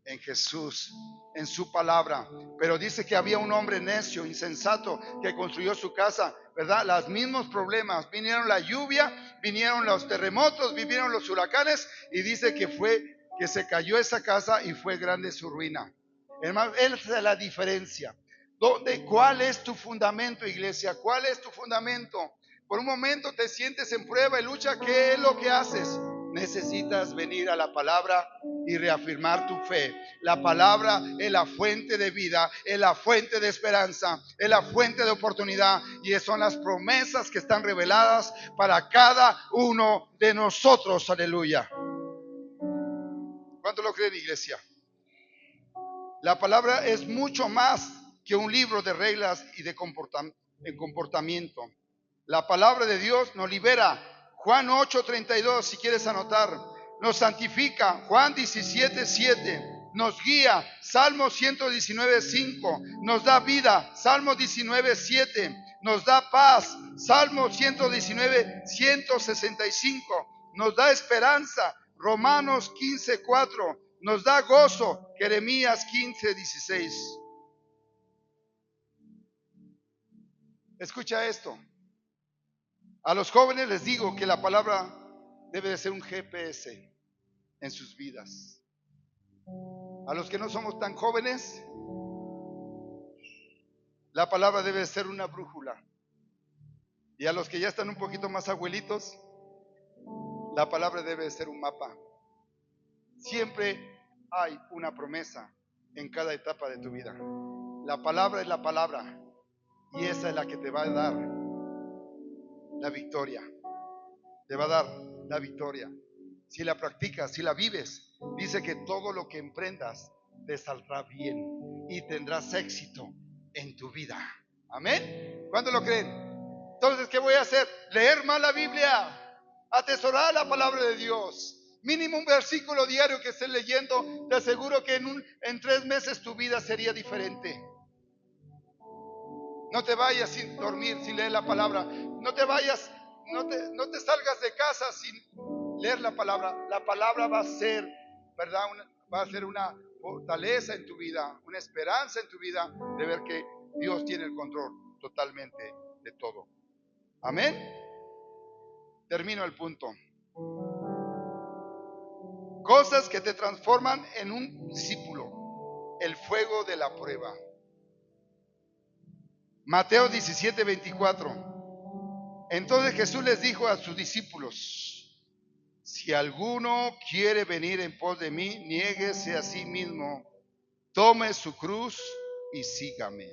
A: En Jesús, en su palabra. Pero dice que había un hombre necio, insensato, que construyó su casa, ¿verdad? Los mismos problemas, vinieron la lluvia, vinieron los terremotos, vinieron los huracanes y dice que se cayó esa casa y fue grande su ruina. Hermano, esa es la diferencia. ¿Cuál es tu fundamento, iglesia? ¿Cuál es tu fundamento? Por un momento te sientes en prueba y lucha, ¿qué es lo que haces? Necesitas venir a la palabra y reafirmar tu fe. La palabra es la fuente de vida, es la fuente de esperanza, es la fuente de oportunidad y son las promesas que están reveladas para cada uno de nosotros. Aleluya. ¿Cuánto lo creen, iglesia? La palabra es mucho más que un libro de reglas y de comportamiento. La palabra de Dios nos libera. Juan 8:32, si quieres anotar. Nos santifica. Juan 17:7. Nos guía. Salmo 119:5. Nos da vida. Salmo 19:7. Nos da paz. Salmo 119:165. Nos da esperanza. Romanos 15:4. Nos da gozo. Jeremías 15:16. Escucha esto. A los jóvenes les digo que la palabra debe de ser un GPS en sus vidas. A los que no somos tan jóvenes, la palabra debe de ser una brújula. Y a los que ya están un poquito más abuelitos, la palabra debe de ser un mapa. Siempre hay una promesa en cada etapa de tu vida. La palabra es la palabra y esa es la que te va a dar la victoria. Te va a dar la victoria. Si la practicas, si la vives, dice que todo lo que emprendas te saldrá bien y tendrás éxito en tu vida. Amén. ¿Cuántos lo creen? Entonces, ¿qué voy a hacer? Leer más la Biblia, atesorar la palabra de Dios. Mínimo un versículo diario que estés leyendo. Te aseguro que en 3 meses tu vida sería diferente. No te vayas sin dormir, sin leer la palabra. No te vayas, no te salgas de casa sin leer la palabra. La palabra va a ser, ¿verdad?, va a ser una fortaleza en tu vida, una esperanza en tu vida de ver que Dios tiene el control totalmente de todo. Amén. Termino el punto. Cosas que te transforman en un discípulo. El fuego de la prueba. Mateo 17:24. Entonces Jesús les dijo a sus discípulos: si alguno quiere venir en pos de mí, niéguese a sí mismo, tome su cruz y sígame.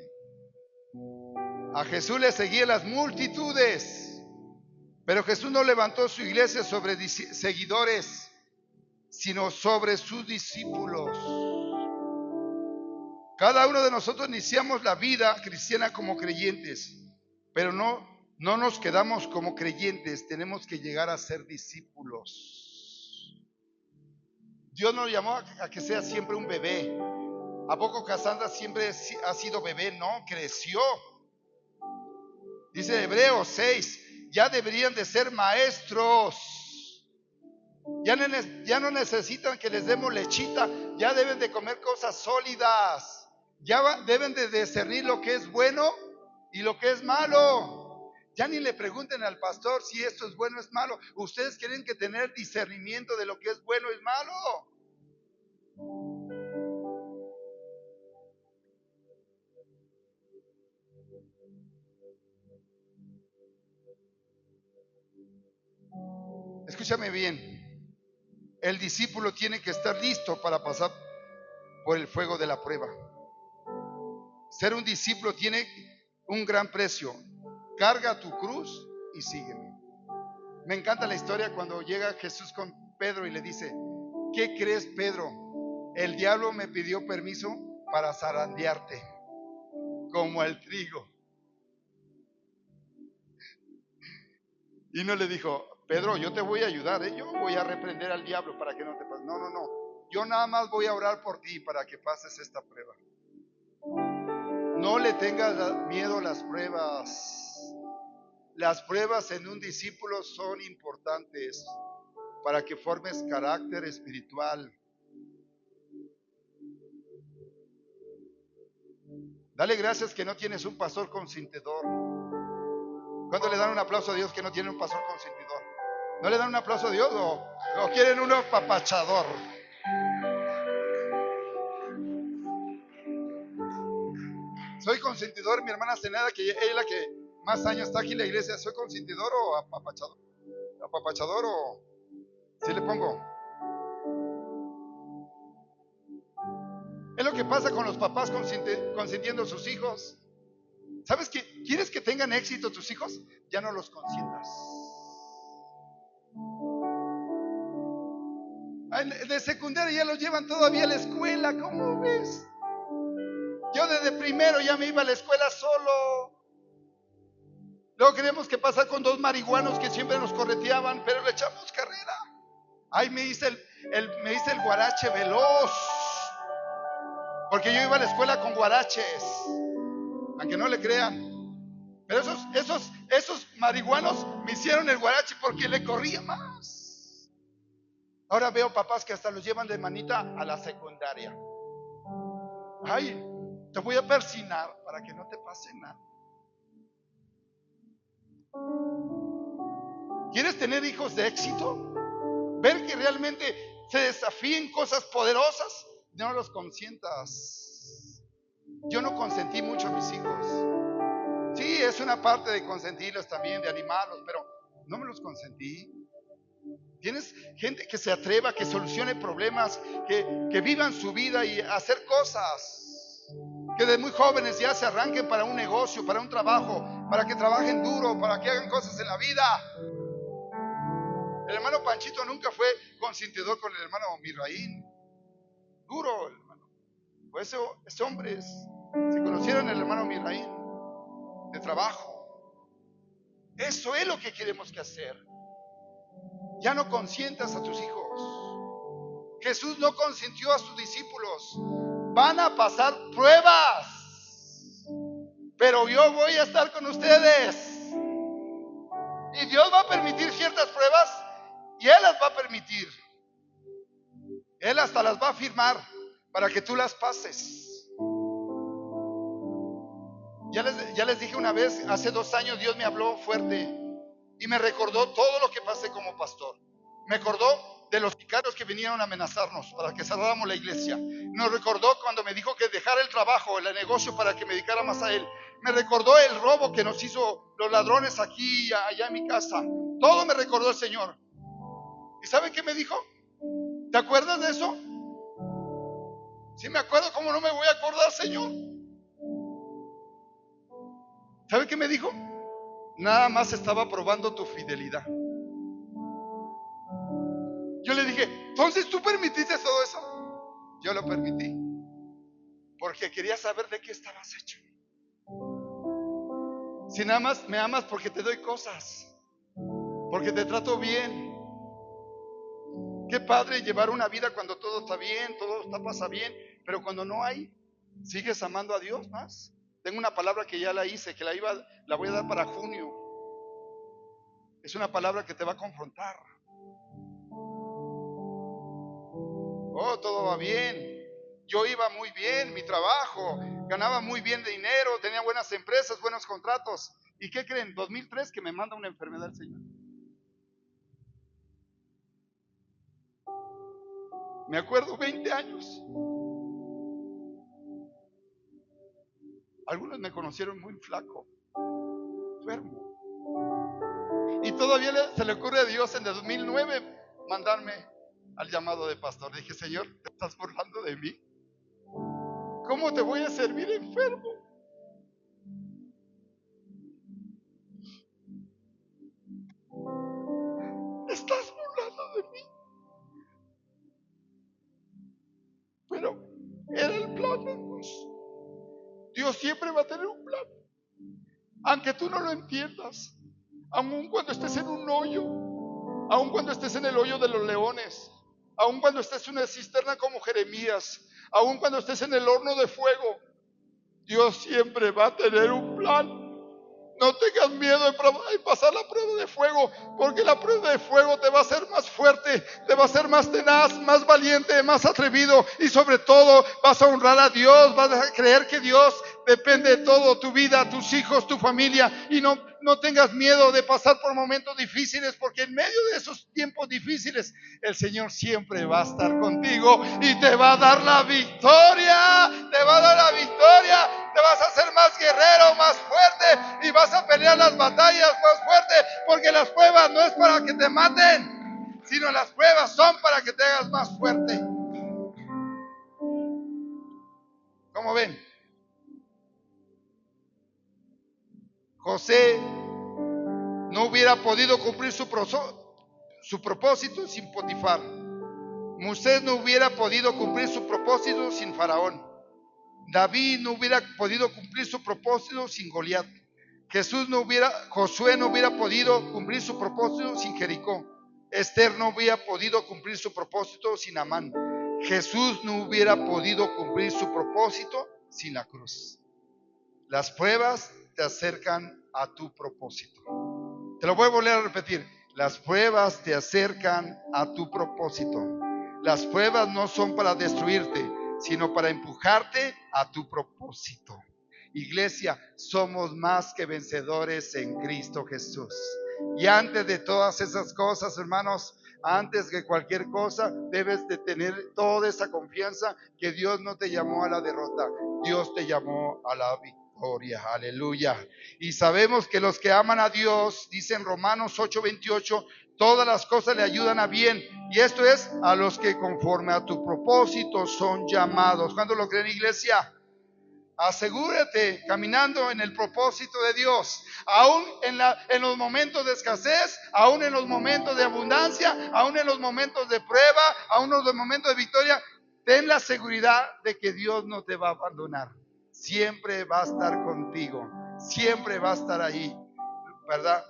A: A Jesús le seguían las multitudes, pero Jesús no levantó su iglesia sobre seguidores, sino sobre sus discípulos. Cada uno de nosotros iniciamos la vida cristiana como creyentes, pero no nos quedamos como creyentes, tenemos que llegar a ser discípulos. Dios nos llamó a que sea siempre un bebé. ¿A poco Cassandra siempre ha sido bebé? No, creció. Dice Hebreos 6, ya deberían de ser maestros. Ya no necesitan que les demos lechita, ya deben de comer cosas sólidas. Ya deben de discernir lo que es bueno y lo que es malo. Ya ni le pregunten al pastor si esto es bueno o es malo. Ustedes tienen que tener discernimiento de lo que es bueno y malo. Escúchame bien. El discípulo tiene que estar listo para pasar por el fuego de la prueba. Ser un discípulo tiene un gran precio. Carga tu cruz y sígueme. Me encanta la historia cuando llega Jesús con Pedro y le dice: ¿qué crees, Pedro? El diablo me pidió permiso para zarandearte como el trigo. Y no le dijo: Pedro, yo te voy a ayudar, yo voy a reprender al diablo para que no te pase. No. Yo nada más voy a orar por ti para que pases esta prueba. No le tengas miedo a las pruebas. Las pruebas en un discípulo son importantes para que formes carácter espiritual. Dale gracias que no tienes un pastor consentidor. ¿Cuándo le dan un aplauso a Dios que no tiene un pastor consentidor? ¿No le dan un aplauso a Dios o quieren uno apapachador? Soy consentidor, mi hermana Zeneda, que ella es la que más años está aquí en la iglesia. ¿Soy consentidor o apapachador? ¿Apapachador o si le pongo? Es lo que pasa con los papás consintiendo a sus hijos. ¿Sabes qué? ¿Quieres que tengan éxito tus hijos? Ya no los consientas. De secundaria ya los llevan todavía a la escuela, ¿cómo ves? Yo desde primero ya me iba a la escuela solo. Luego queríamos que pasar con dos marihuanos que siempre nos correteaban, pero le echamos carrera. Ay, me hice el guarache veloz. Porque yo iba a la escuela con guaraches, aunque no le crean. Pero esos marihuanos me hicieron el guarache porque le corría más. Ahora veo papás que hasta los llevan de manita a la secundaria. Ay, te voy a persinar para que no te pase nada. ¿Quieres tener hijos de éxito? Ver que realmente se desafíen cosas poderosas. No los consientas. Yo no consentí mucho a mis hijos. Sí, es una parte de consentirlos también, de animarlos, pero no me los consentí. Tienes gente que se atreva, que solucione problemas, que vivan su vida y hacer cosas. Que de muy jóvenes ya se arranquen para un negocio, para un trabajo, para que trabajen duro, para que hagan cosas en la vida. El hermano Panchito nunca fue consentidor con el hermano Mirraín. Duro, el hermano. Pues ese hombres se conocieron el hermano Mirraín de trabajo. Eso es lo que queremos que hacer. Ya no consientas a tus hijos. Jesús no consintió a sus discípulos. Van a pasar pruebas, pero yo voy a estar con ustedes. Y Dios va a permitir ciertas pruebas y Él las va a permitir. Él hasta las va a firmar para que tú las pases. Ya les dije una vez, hace 2 años Dios me habló fuerte y me recordó todo lo que pasé como pastor. Me recordó de los sicarios que vinieron a amenazarnos para que cerráramos la iglesia. Nos recordó cuando me dijo que dejara el trabajo, el negocio, para que me dedicara más a Él. Me recordó el robo que nos hizo los ladrones aquí y allá en mi casa. Todo me recordó el Señor. ¿Y sabe qué me dijo? ¿Te acuerdas de eso? Sí me acuerdo, ¿cómo no me voy a acordar, Señor? ¿Sabe qué me dijo? Nada más estaba probando tu fidelidad. Yo le dije, entonces tú permitiste todo eso. Yo lo permití porque quería saber de qué estabas hecho. Si nada más me amas porque te doy cosas, porque te trato bien. Qué padre llevar una vida cuando todo está bien, pasa bien, pero cuando no hay, ¿sigues amando a Dios más? Tengo una palabra que ya la hice, que la voy a dar para junio. Es una palabra que te va a confrontar. Oh, todo va bien. Yo iba muy bien, mi trabajo, ganaba muy bien de dinero, tenía buenas empresas, buenos contratos. ¿Y qué creen? 2003 que me manda una enfermedad el Señor. Me acuerdo, 20 años. Algunos me conocieron muy flaco, enfermo. Y todavía se le ocurre a Dios en el 2009 mandarme al llamado de pastor. Dije, Señor, ¿te estás burlando de mí? ¿Cómo te voy a servir enfermo? ¿Estás burlando de mí? Pero era el plan de Dios. Dios siempre va a tener un plan. Aunque tú no lo entiendas, aun cuando estés en un hoyo, aun cuando estés en el hoyo de los leones, aun cuando estés en una cisterna como Jeremías, aun cuando estés en el horno de fuego, Dios siempre va a tener un plan. No tengas miedo de pasar la prueba de fuego, porque la prueba de fuego te va a hacer más fuerte, te va a hacer más tenaz, más valiente, más atrevido, y sobre todo vas a honrar a Dios, vas a creer que Dios depende de todo, tu vida, tus hijos, tu familia, y no tengas miedo de pasar por momentos difíciles, porque en medio de esos tiempos difíciles el Señor siempre va a estar contigo y te va a dar la victoria, te va a dar la victoria, te vas a hacer más guerrero, más fuerte, y vas a pelear las batallas más fuerte, porque las pruebas no es para que te maten, sino las pruebas son para que te hagas más fuerte. ¿Cómo ven? José no hubiera podido cumplir su propósito sin Potifar. Moisés no hubiera podido cumplir su propósito sin Faraón. David no hubiera podido cumplir su propósito sin Goliat. Josué no hubiera podido cumplir su propósito sin Jericó. Esther no hubiera podido cumplir su propósito sin Amán. Jesús no hubiera podido cumplir su propósito sin la cruz. Las pruebas te acercan a tu propósito. Te lo voy a volver a repetir. Las pruebas te acercan a tu propósito. Las pruebas no son para destruirte, sino para empujarte a tu propósito. Iglesia, somos más que vencedores en Cristo Jesús. Y antes de todas esas cosas, hermanos, antes que cualquier cosa, debes de tener toda esa confianza que Dios no te llamó a la derrota, Dios te llamó a la victoria. Aleluya. Y sabemos que los que aman a Dios, dice en Romanos 8:28, todas las cosas le ayudan a bien. Y esto es a los que conforme a tu propósito son llamados. ¿Cuándo lo creen, iglesia? Asegúrate caminando en el propósito de Dios, aún en los momentos de escasez, aún en los momentos de abundancia, aún en los momentos de prueba, aún en los momentos de victoria. Ten la seguridad de que Dios no te va a abandonar. Siempre va a estar contigo, siempre va a estar ahí, ¿verdad?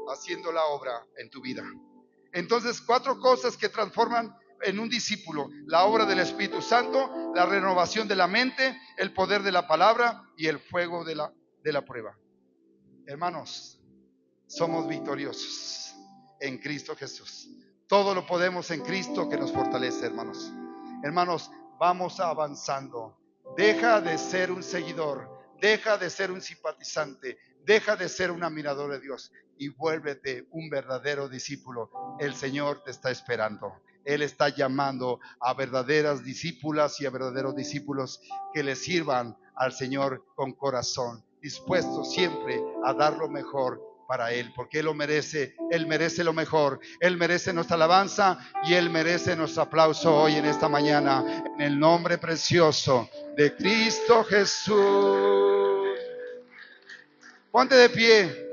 A: Haciendo la obra en tu vida. Entonces, 4 cosas que transforman en un discípulo: la obra del Espíritu Santo, la renovación de la mente, el poder de la palabra y el fuego de la prueba. Hermanos, somos victoriosos en Cristo Jesús. Todo lo podemos en Cristo que nos fortalece, hermanos. Hermanos, vamos avanzando. Deja de ser un seguidor, deja de ser un simpatizante, deja de ser un admirador de Dios y vuélvete un verdadero discípulo. El Señor te está esperando. Él está llamando a verdaderas discípulas y a verdaderos discípulos que le sirvan al Señor con corazón, dispuestos siempre a dar lo mejor para Él, porque Él lo merece, Él merece lo mejor, Él merece nuestra alabanza y Él merece nuestro aplauso hoy en esta mañana, en el nombre precioso de Cristo Jesús. Ponte de pie.